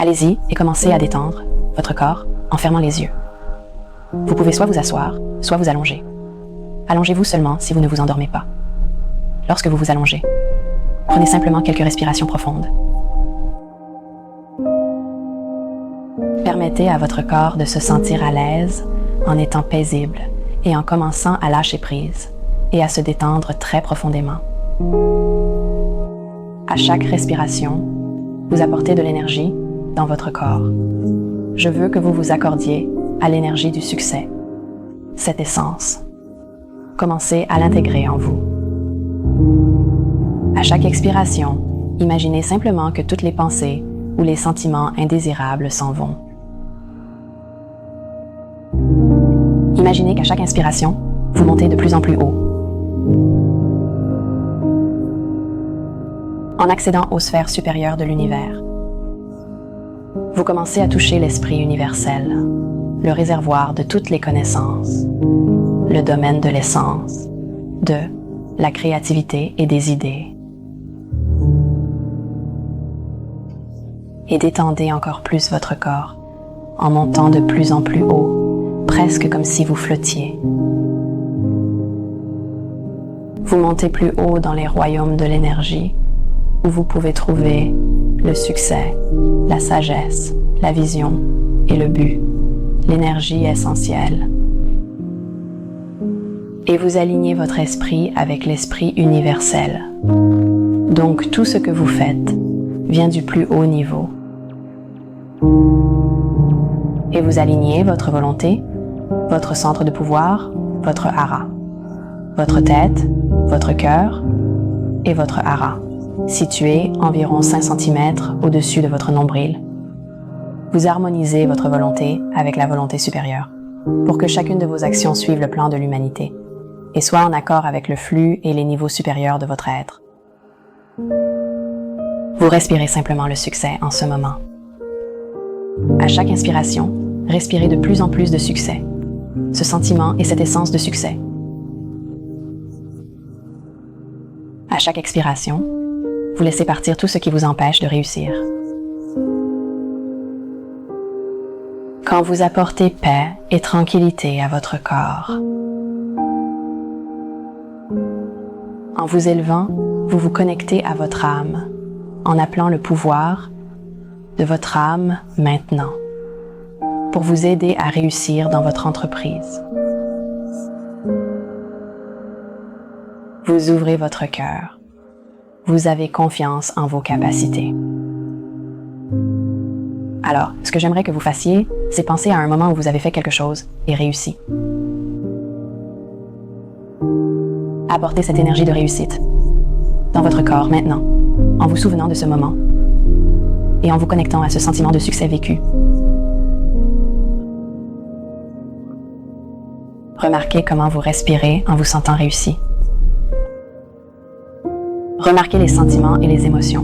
Allez-y et commencez à détendre votre corps en fermant les yeux. Vous pouvez soit vous asseoir, soit vous allonger. Allongez-vous seulement si vous ne vous endormez pas. Lorsque vous vous allongez, prenez simplement quelques respirations profondes. Permettez à votre corps de se sentir à l'aise en étant paisible et en commençant à lâcher prise et à se détendre très profondément. À chaque respiration, vous apportez de l'énergie dans votre corps. Je veux que vous vous accordiez à l'énergie du succès, cette essence. Commencez à l'intégrer en vous. À chaque expiration, imaginez simplement que toutes les pensées ou les sentiments indésirables s'en vont. Imaginez qu'à chaque inspiration, vous montez de plus en plus haut, en accédant aux sphères supérieures de l'univers. Vous commencez à toucher l'esprit universel, le réservoir de toutes les connaissances, le domaine de l'essence, de la créativité et des idées. Et détendez encore plus votre corps, en montant de plus en plus haut, presque comme si vous flottiez. Vous montez plus haut dans les royaumes de l'énergie, où vous pouvez trouver le succès, la sagesse, la vision et le but, l'énergie essentielle. Et vous alignez votre esprit avec l'esprit universel. Donc tout ce que vous faites vient du plus haut niveau. Et vous alignez votre volonté, votre centre de pouvoir, votre hara, votre tête, votre cœur et votre hara, situé environ 5 cm au-dessus de votre nombril. Vous harmonisez votre volonté avec la volonté supérieure pour que chacune de vos actions suive le plan de l'humanité et soit en accord avec le flux et les niveaux supérieurs de votre être. Vous respirez simplement le succès en ce moment. À chaque inspiration, respirez de plus en plus de succès, ce sentiment et cette essence de succès. À chaque expiration, vous laissez partir tout ce qui vous empêche de réussir. Quand vous apportez paix et tranquillité à votre corps, en vous élevant, vous vous connectez à votre âme, en appelant le pouvoir de votre âme maintenant, pour vous aider à réussir dans votre entreprise. Vous ouvrez votre cœur. Vous avez confiance en vos capacités. Alors, ce que j'aimerais que vous fassiez, c'est penser à un moment où vous avez fait quelque chose et réussi. Apportez cette énergie de réussite dans votre corps maintenant, en vous souvenant de ce moment et en vous connectant à ce sentiment de succès vécu. Remarquez comment vous respirez en vous sentant réussi. Remarquez les sentiments et les émotions.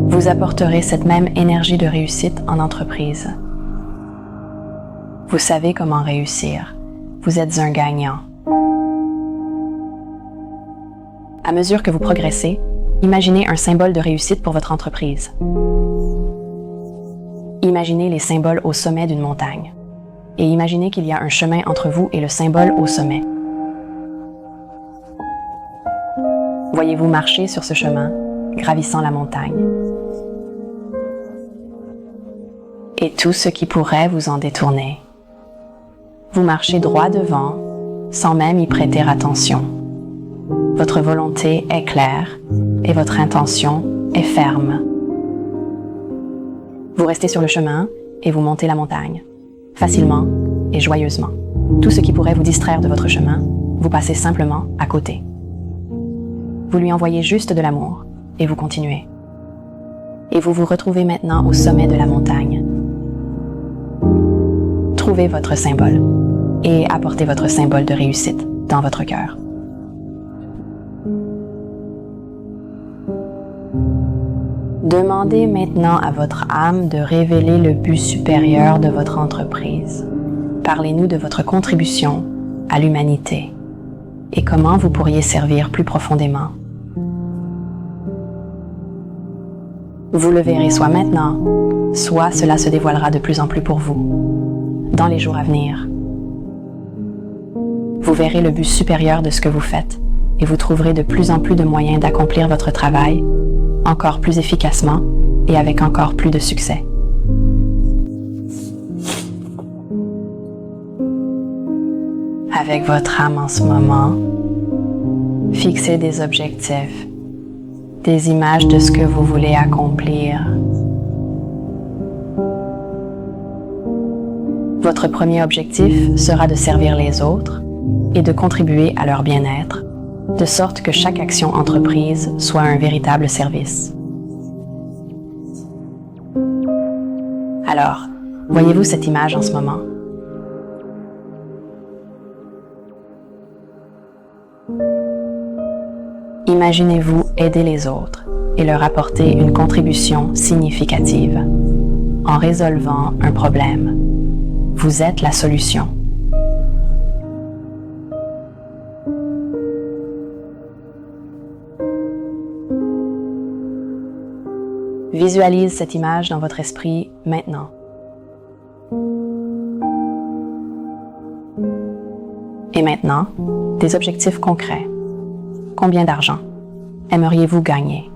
Vous apporterez cette même énergie de réussite en entreprise. Vous savez comment réussir. Vous êtes un gagnant. À mesure que vous progressez, imaginez un symbole de réussite pour votre entreprise. Imaginez les symboles au sommet d'une montagne. Et imaginez qu'il y a un chemin entre vous et le symbole au sommet. Voyez-vous marcher sur ce chemin, gravissant la montagne. Et tout ce qui pourrait vous en détourner. Vous marchez droit devant, sans même y prêter attention. Votre volonté est claire et votre intention est ferme. Vous restez sur le chemin et vous montez la montagne, facilement et joyeusement. Tout ce qui pourrait vous distraire de votre chemin, vous passez simplement à côté. Vous lui envoyez juste de l'amour et vous continuez. Et vous vous retrouvez maintenant au sommet de la montagne. Trouvez votre symbole et apportez votre symbole de réussite dans votre cœur. Demandez maintenant à votre âme de révéler le but supérieur de votre entreprise. Parlez-nous de votre contribution à l'humanité et comment vous pourriez servir plus profondément. Vous le verrez soit maintenant, soit cela se dévoilera de plus en plus pour vous, dans les jours à venir. Vous verrez le but supérieur de ce que vous faites et vous trouverez de plus en plus de moyens d'accomplir votre travail encore plus efficacement et avec encore plus de succès. Avec votre âme en ce moment, fixez des objectifs, des images de ce que vous voulez accomplir. Votre premier objectif sera de servir les autres et de contribuer à leur bien-être, de sorte que chaque action entreprise soit un véritable service. Alors, voyez-vous cette image en ce moment? Imaginez-vous aider les autres et leur apporter une contribution significative. En résolvant un problème, vous êtes la solution. Visualise cette image dans votre esprit maintenant. Et maintenant, des objectifs concrets. Combien d'argent aimeriez-vous gagner?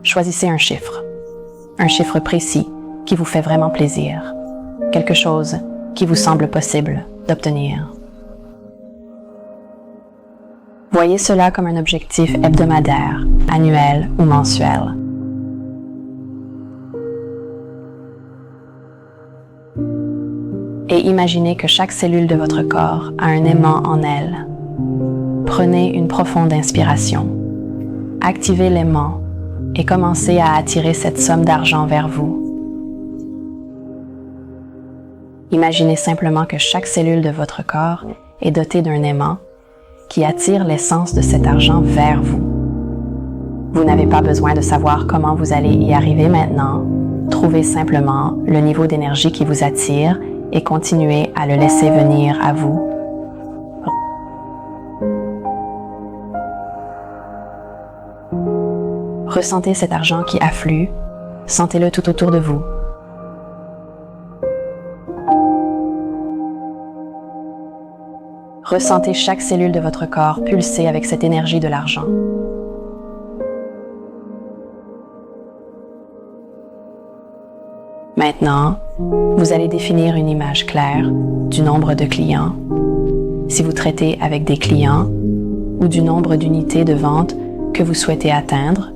Choisissez un chiffre précis qui vous fait vraiment plaisir, quelque chose qui vous semble possible d'obtenir. Voyez cela comme un objectif hebdomadaire, annuel ou mensuel. Et imaginez que chaque cellule de votre corps a un aimant en elle. Prenez une profonde inspiration. Activez l'aimant et commencez à attirer cette somme d'argent vers vous. Imaginez simplement que chaque cellule de votre corps est dotée d'un aimant qui attire l'essence de cet argent vers vous. Vous n'avez pas besoin de savoir comment vous allez y arriver maintenant. Trouvez simplement le niveau d'énergie qui vous attire et continuez à le laisser venir à vous. Ressentez cet argent qui afflue, sentez-le tout autour de vous. Ressentez chaque cellule de votre corps pulser avec cette énergie de l'argent. Maintenant, vous allez définir une image claire du nombre de clients, si vous traitez avec des clients, ou du nombre d'unités de vente que vous souhaitez atteindre,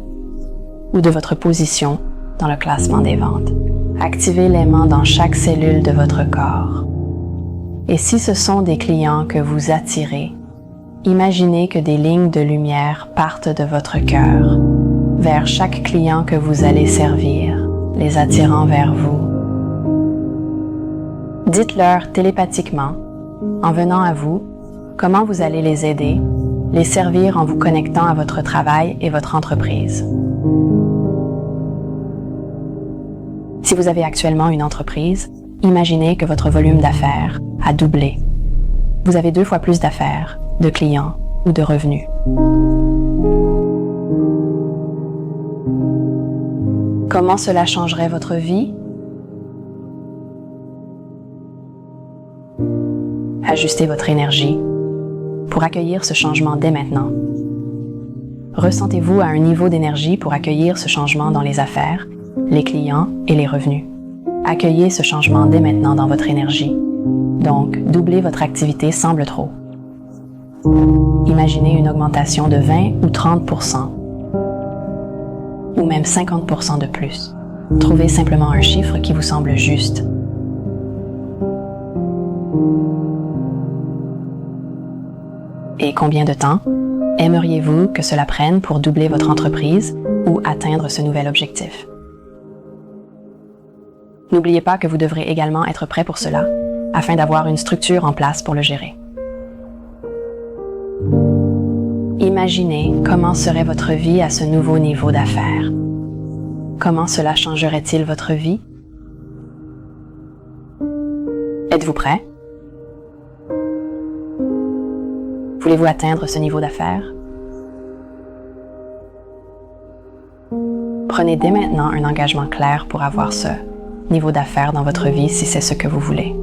ou de votre position dans le classement des ventes. Activez l'aimant dans chaque cellule de votre corps. Et si ce sont des clients que vous attirez, imaginez que des lignes de lumière partent de votre cœur vers chaque client que vous allez servir, les attirant vers vous. Dites-leur télépathiquement, en venant à vous, comment vous allez les aider, les servir en vous connectant à votre travail et votre entreprise. Si vous avez actuellement une entreprise, imaginez que votre volume d'affaires a doublé. Vous avez 2 fois plus d'affaires, de clients ou de revenus. Comment cela changerait votre vie? Ajustez votre énergie pour accueillir ce changement dès maintenant. Ressentez-vous à un niveau d'énergie pour accueillir ce changement dans les affaires, les clients et les revenus. Accueillez ce changement dès maintenant dans votre énergie. Donc, doubler votre activité semble trop. Imaginez une augmentation de 20 ou 30%, ou même 50% de plus. Trouvez simplement un chiffre qui vous semble juste. Et combien de temps aimeriez-vous que cela prenne pour doubler votre entreprise ou atteindre ce nouvel objectif? N'oubliez pas que vous devrez également être prêt pour cela, afin d'avoir une structure en place pour le gérer. Imaginez comment serait votre vie à ce nouveau niveau d'affaires. Comment cela changerait-il votre vie? Êtes-vous prêt? Voulez-vous atteindre ce niveau d'affaires? Prenez dès maintenant un engagement clair pour avoir ce niveau d'affaires dans votre vie si c'est ce que vous voulez.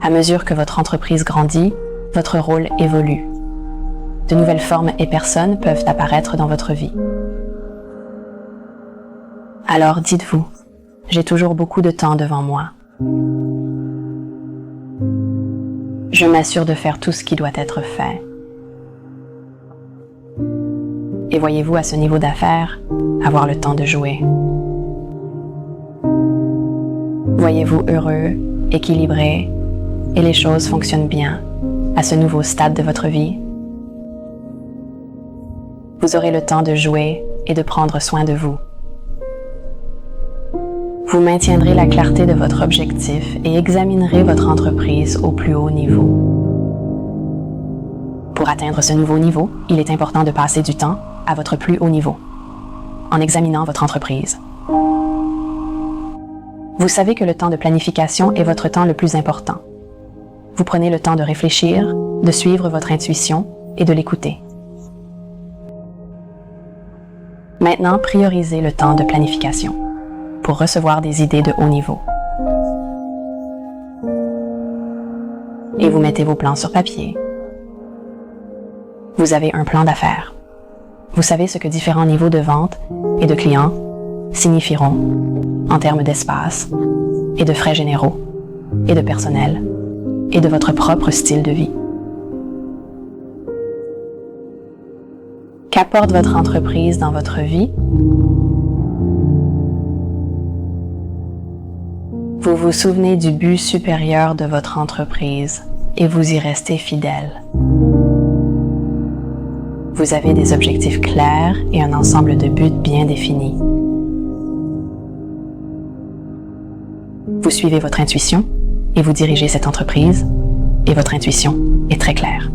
À mesure que votre entreprise grandit, votre rôle évolue. De nouvelles formes et personnes peuvent apparaître dans votre vie. Alors dites-vous, j'ai toujours beaucoup de temps devant moi. Je m'assure de faire tout ce qui doit être fait. Et voyez-vous à ce niveau d'affaires avoir le temps de jouer. Voyez-vous heureux, équilibré, et les choses fonctionnent bien à ce nouveau stade de votre vie. Vous aurez le temps de jouer et de prendre soin de vous. Vous maintiendrez la clarté de votre objectif et examinerez votre entreprise au plus haut niveau. Pour atteindre ce nouveau niveau, il est important de passer du temps à votre plus haut niveau, en examinant votre entreprise. Vous savez que le temps de planification est votre temps le plus important. Vous prenez le temps de réfléchir, de suivre votre intuition et de l'écouter. Maintenant, priorisez le temps de planification pour recevoir des idées de haut niveau. Et vous mettez vos plans sur papier. Vous avez un plan d'affaires. Vous savez ce que différents niveaux de vente et de clients signifieront en termes d'espace et de frais généraux et de personnel et de votre propre style de vie. Qu'apporte votre entreprise dans votre vie? Vous vous souvenez du but supérieur de votre entreprise et vous y restez fidèle. Vous avez des objectifs clairs et un ensemble de buts bien définis. Vous suivez votre intuition et vous dirigez cette entreprise et votre intuition est très claire.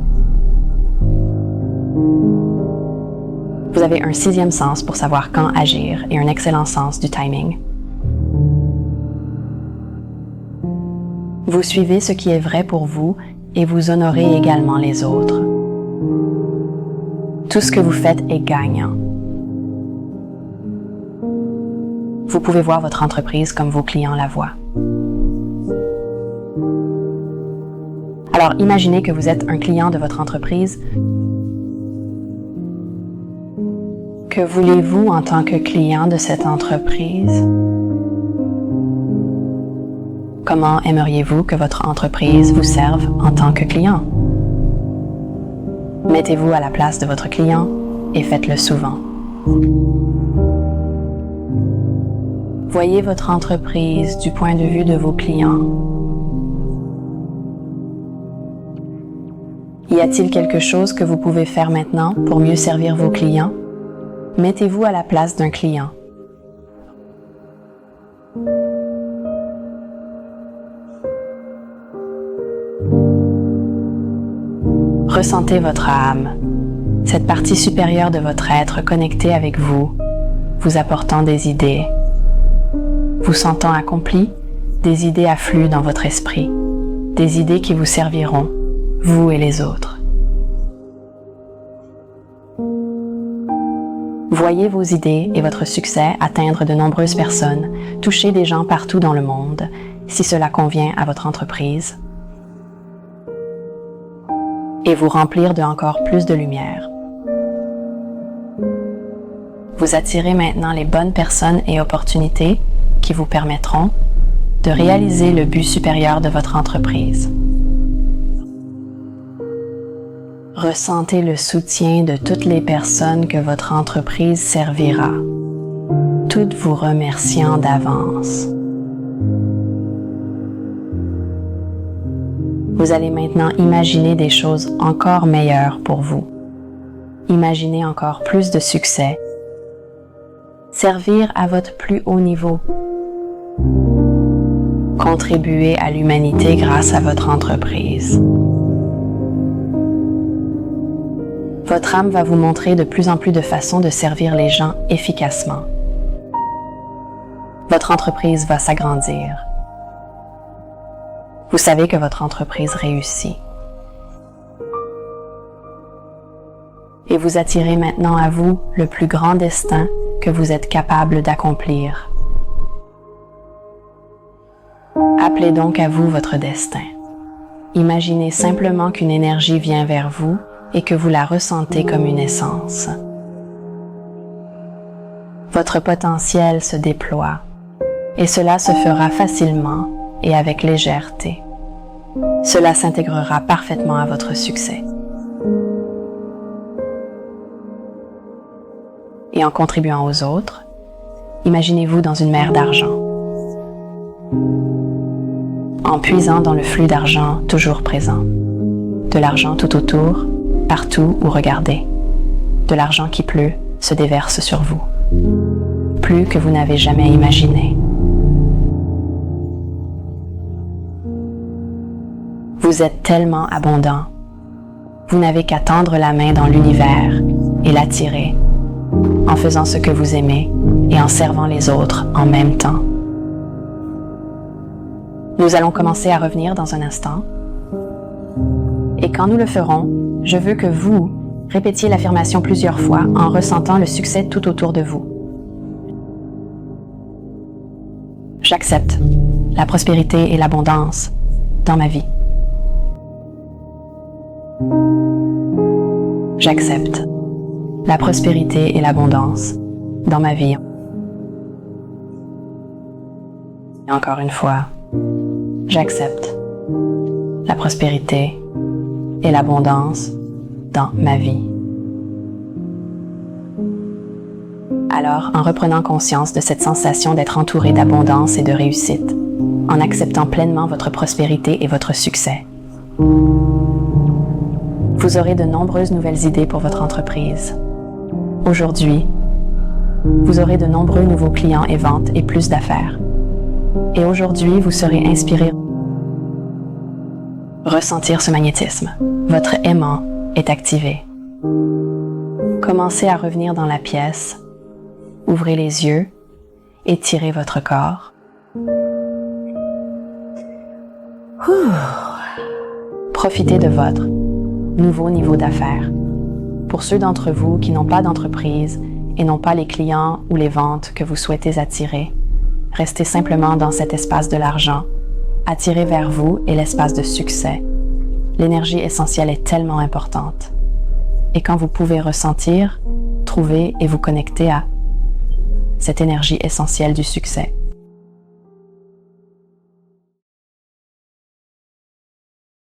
Vous avez un sixième sens pour savoir quand agir et un excellent sens du timing. Vous suivez ce qui est vrai pour vous et vous honorez également les autres. Tout ce que vous faites est gagnant. Vous pouvez voir votre entreprise comme vos clients la voient. Alors imaginez que vous êtes un client de votre entreprise. Que voulez-vous en tant que client de cette entreprise? Comment aimeriez-vous que votre entreprise vous serve en tant que client? Mettez-vous à la place de votre client et faites-le souvent. Voyez votre entreprise du point de vue de vos clients. Y a-t-il quelque chose que vous pouvez faire maintenant pour mieux servir vos clients? Mettez-vous à la place d'un client. Ressentez votre âme, cette partie supérieure de votre être connectée avec vous, vous apportant des idées. Vous sentant accompli, des idées affluent dans votre esprit, des idées qui vous serviront, vous et les autres. Voyez vos idées et votre succès atteindre de nombreuses personnes, toucher des gens partout dans le monde, si cela convient à votre entreprise, et vous remplir de encore plus de lumière. Vous attirez maintenant les bonnes personnes et opportunités qui vous permettront de réaliser le but supérieur de votre entreprise. Ressentez le soutien de toutes les personnes que votre entreprise servira, toutes vous remerciant d'avance. Vous allez maintenant imaginer des choses encore meilleures pour vous. Imaginez encore plus de succès. Servir à votre plus haut niveau. Contribuer à l'humanité grâce à votre entreprise. Votre âme va vous montrer de plus en plus de façons de servir les gens efficacement. Votre entreprise va s'agrandir. Vous savez que votre entreprise réussit. Et vous attirez maintenant à vous le plus grand destin que vous êtes capable d'accomplir. Appelez donc à vous votre destin. Imaginez simplement qu'une énergie vient vers vous et que vous la ressentez comme une essence. Votre potentiel se déploie et cela se fera facilement et avec légèreté. Cela s'intégrera parfaitement à votre succès. Et en contribuant aux autres, imaginez-vous dans une mer d'argent. En puisant dans le flux d'argent toujours présent. De l'argent tout autour, partout où regardez. De l'argent qui pleut se déverse sur vous. Plus que vous n'avez jamais imaginé. Vous êtes tellement abondant. Vous n'avez qu'à tendre la main dans l'univers et l'attirer, en faisant ce que vous aimez et en servant les autres en même temps. Nous allons commencer à revenir dans un instant. Et quand nous le ferons, je veux que vous répétiez l'affirmation plusieurs fois en ressentant le succès tout autour de vous. J'accepte la prospérité et l'abondance dans ma vie. J'accepte la prospérité et l'abondance dans ma vie. Et encore une fois, j'accepte la prospérité et l'abondance dans ma vie. Alors, en reprenant conscience de cette sensation d'être entouré d'abondance et de réussite, en acceptant pleinement votre prospérité et votre succès, vous aurez de nombreuses nouvelles idées pour votre entreprise. Aujourd'hui, vous aurez de nombreux nouveaux clients et ventes et plus d'affaires. Et aujourd'hui, vous serez inspiré. Ressentir ce magnétisme. Votre aimant est activé. Commencez à revenir dans la pièce. Ouvrez les yeux. Étirez votre corps. Profitez de votre nouveau niveau d'affaires. Pour ceux d'entre vous qui n'ont pas d'entreprise et n'ont pas les clients ou les ventes que vous souhaitez attirer, restez simplement dans cet espace de l'argent. Attirez vers vous et l'espace de succès. L'énergie essentielle est tellement importante. Et quand vous pouvez ressentir, trouver et vous connecter à cette énergie essentielle du succès,